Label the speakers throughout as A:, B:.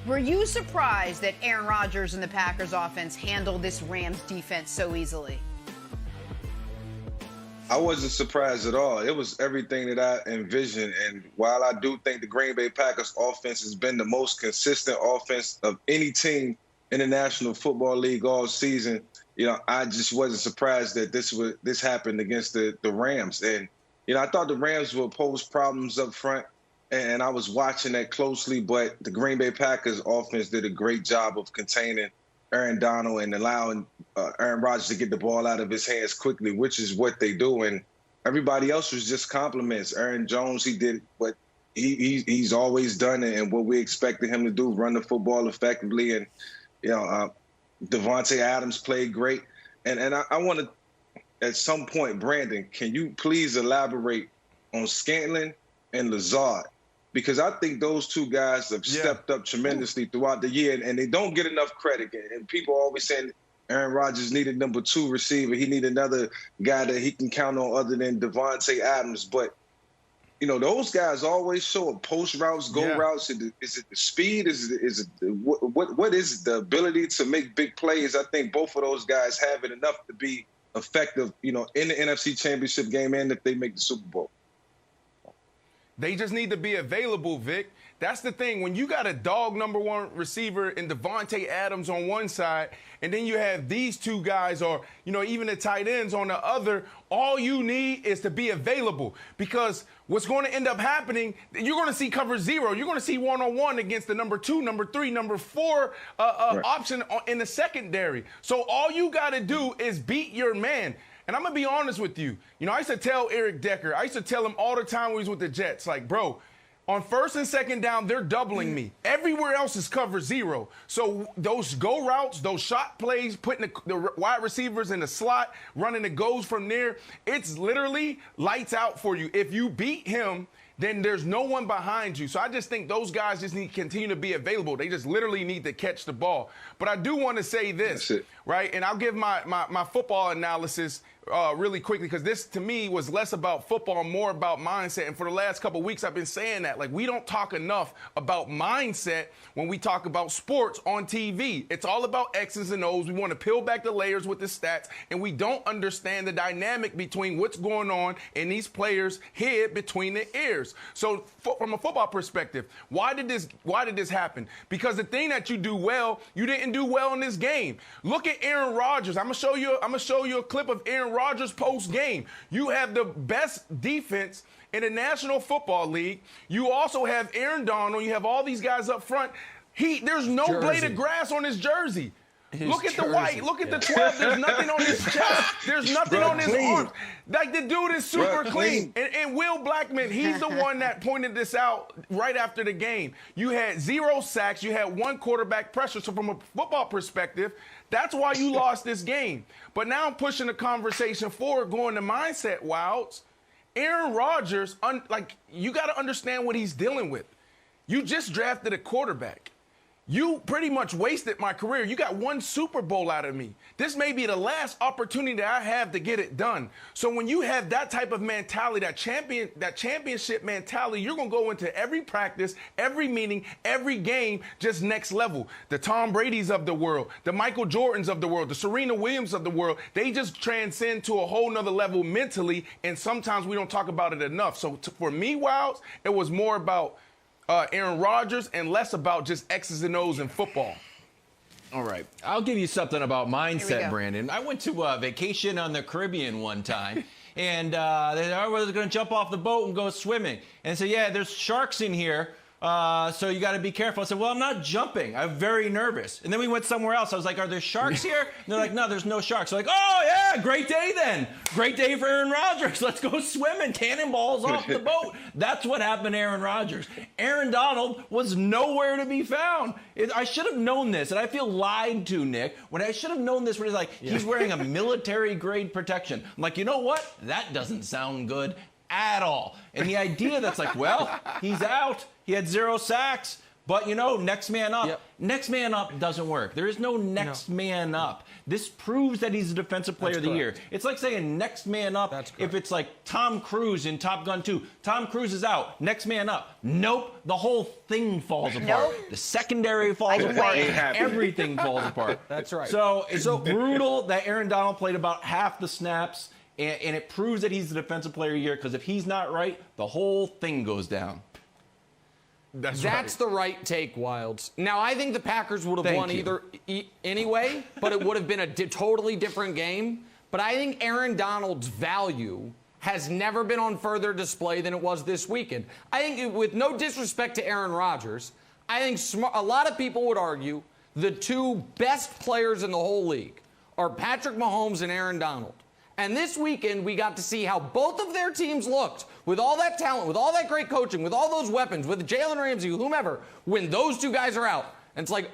A: Were you surprised that Aaron Rodgers and the Packers offense handled this Rams defense so easily?
B: I wasn't surprised at all. It was everything that I envisioned. And while I do think the Green Bay Packers offense has been the most consistent offense of any team in the National Football League all season, I just wasn't surprised that this happened against the Rams. And, I thought the Rams would pose problems up front, and I was watching that closely, but the Green Bay Packers offense did a great job of containing Aaron Donald and allowing Aaron Rodgers to get the ball out of his hands quickly, which is what they do. And everybody else was just compliments. Aaron Jones, he did what he's always done and what we expected him to do, run the football effectively. And, Devontae Adams played great. And I want to, at some point, Brandon, can you please elaborate on Scantling and Lazard? Because I think those two guys have stepped up tremendously throughout the year, and they don't get enough credit. And people are always saying Aaron Rodgers needed number 2 receiver. He needed another guy that he can count on other than Devontae Adams. But, those guys always show up. Post routes, go routes. Is it the speed? Is it what is it? The ability to make big plays? I think both of those guys have it enough to be effective, in the NFC Championship game and if they make the Super Bowl.
C: They just need to be available, Vic. That's the thing. When you got a dog number 1 receiver in Devontae Adams on one side, and then you have these two guys or, even the tight ends on the other, all you need is to be available. Because what's going to end up happening, you're going to see cover 0. You're going to see one-on-one against the number 2, number 3, number 4 option in the secondary. So all you got to do is beat your man. And I'm going to be honest with you. I used to tell Eric Decker, I used to tell him all the time when he was with the Jets, like, bro, on first and second down, they're doubling me. Everywhere else is cover 0. So those go routes, those shot plays, putting the wide receivers in the slot, running the goes from there, it's literally lights out for you. If you beat him, then there's no one behind you. So I just think those guys just need to continue to be available. They just literally need to catch the ball. But I do want to say this, right? And I'll give my football analysis really quickly, because this, to me, was less about football, more about mindset. And for the last couple of weeks, I've been saying that. Like, we don't talk enough about mindset when we talk about sports on TV. It's all about X's and O's. We want to peel back the layers with the stats, and we don't understand the dynamic between what's going on in these players' head between the ears. So from a football perspective, why did this happen? Because the thing that you do well, you didn't do well in this game. Look at Aaron Rodgers. I'm gonna show you a clip of Aaron Rodgers post game. You have the best defense in the National Football League. You also have Aaron Donald. You have all these guys up front. There's no blade of grass on his jersey. Look at the white. Look at the 12. There's nothing on his chest. There's nothing on his arms. Like, the dude is super clean. And Will Blackman, he's the one that pointed this out right after the game. You had 0 sacks. You had 1 quarterback pressure. So from a football perspective, that's why you lost this game. But now I'm pushing the conversation forward, going to mindset, Wilds. Aaron Rodgers, you got to understand what he's dealing with. You just drafted a quarterback. You pretty much wasted my career. You got 1 Super Bowl out of me. This may be the last opportunity that I have to get it done. So when you have that type of mentality, that championship mentality, you're going to go into every practice, every meeting, every game, just next level. The Tom Brady's of the world, the Michael Jordans of the world, the Serena Williams of the world, they just transcend to a whole nother level mentally, and sometimes we don't talk about it enough. So for me, Wilds, it was more about Aaron Rodgers and less about just X's and O's in football.
D: All right. I'll give you something about mindset, Brandon. I went to a vacation on the Caribbean one time, and I was going to jump off the boat and go swimming. And so, yeah, there's sharks in here, so you got to be careful. I said, well, I'm not jumping. I'm very nervous. And then we went somewhere else. I was like, are there sharks here? And they're like, no, there's no sharks. So like, oh, yeah, great day then. Great day for Aaron Rodgers. Let's go swimming. Cannonballs off the boat. That's what happened to Aaron Rodgers. Aaron Donald was nowhere to be found. I should have known this, and I feel lied to, Nick, when I should have known this, when he's like, he's wearing a military-grade protection. I'm like, you know what? That doesn't sound good at all. And the idea that's like, well, he's out. He had 0 sacks. But, next man up. Yep. Next man up doesn't work. There is no next man up. This proves that he's a defensive player of the year. It's like saying next man up if it's like Tom Cruise in Top Gun 2. Tom Cruise is out. Next man up. Nope. The whole thing falls apart. The secondary falls apart. Everything falls apart.
E: That's right.
D: So it's brutal that Aaron Donald played about half the snaps, and it proves that he's the defensive player of the year, because if he's not right, the whole thing goes down.
E: That's the right take, Wilds. Now, I think the Packers would have won anyway, but it would have been a totally different game. But I think Aaron Donald's value has never been on further display than it was this weekend. I think, with no disrespect to Aaron Rodgers, I think a lot of people would argue the two best players in the whole league are Patrick Mahomes and Aaron Donald. And this weekend, we got to see how both of their teams looked with all that talent, with all that great coaching, with all those weapons, with Jalen Ramsey, whomever, when those two guys are out. And it's like,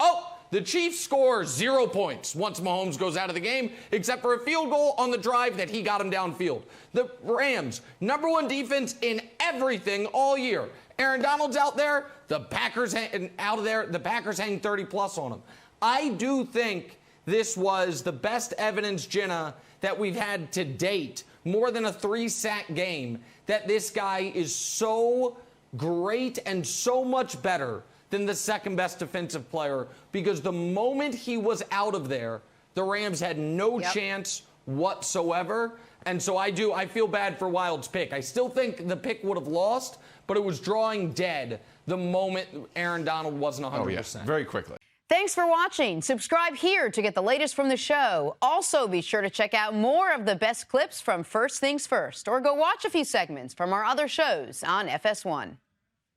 E: the Chiefs score 0 points once Mahomes goes out of the game, except for a field goal on the drive that he got him downfield. The Rams, #1 defense in everything all year. Aaron Donald's out there, the Packers hang 30-plus on him. I do think this was the best evidence, Jenna, that we've had to date, more than a 3-sack game, that this guy is so great and so much better than the second best defensive player, because the moment he was out of there, the Rams had no chance whatsoever. And so I feel bad for Wild's pick. I still think the pick would have lost, but it was drawing dead the moment Aaron Donald wasn't 100%.
C: Oh, yes, very quickly.
A: Thanks for watching. Subscribe here to get the latest from the show. Also, be sure to check out more of the best clips from First Things First, or go watch a few segments from our other shows on FS1.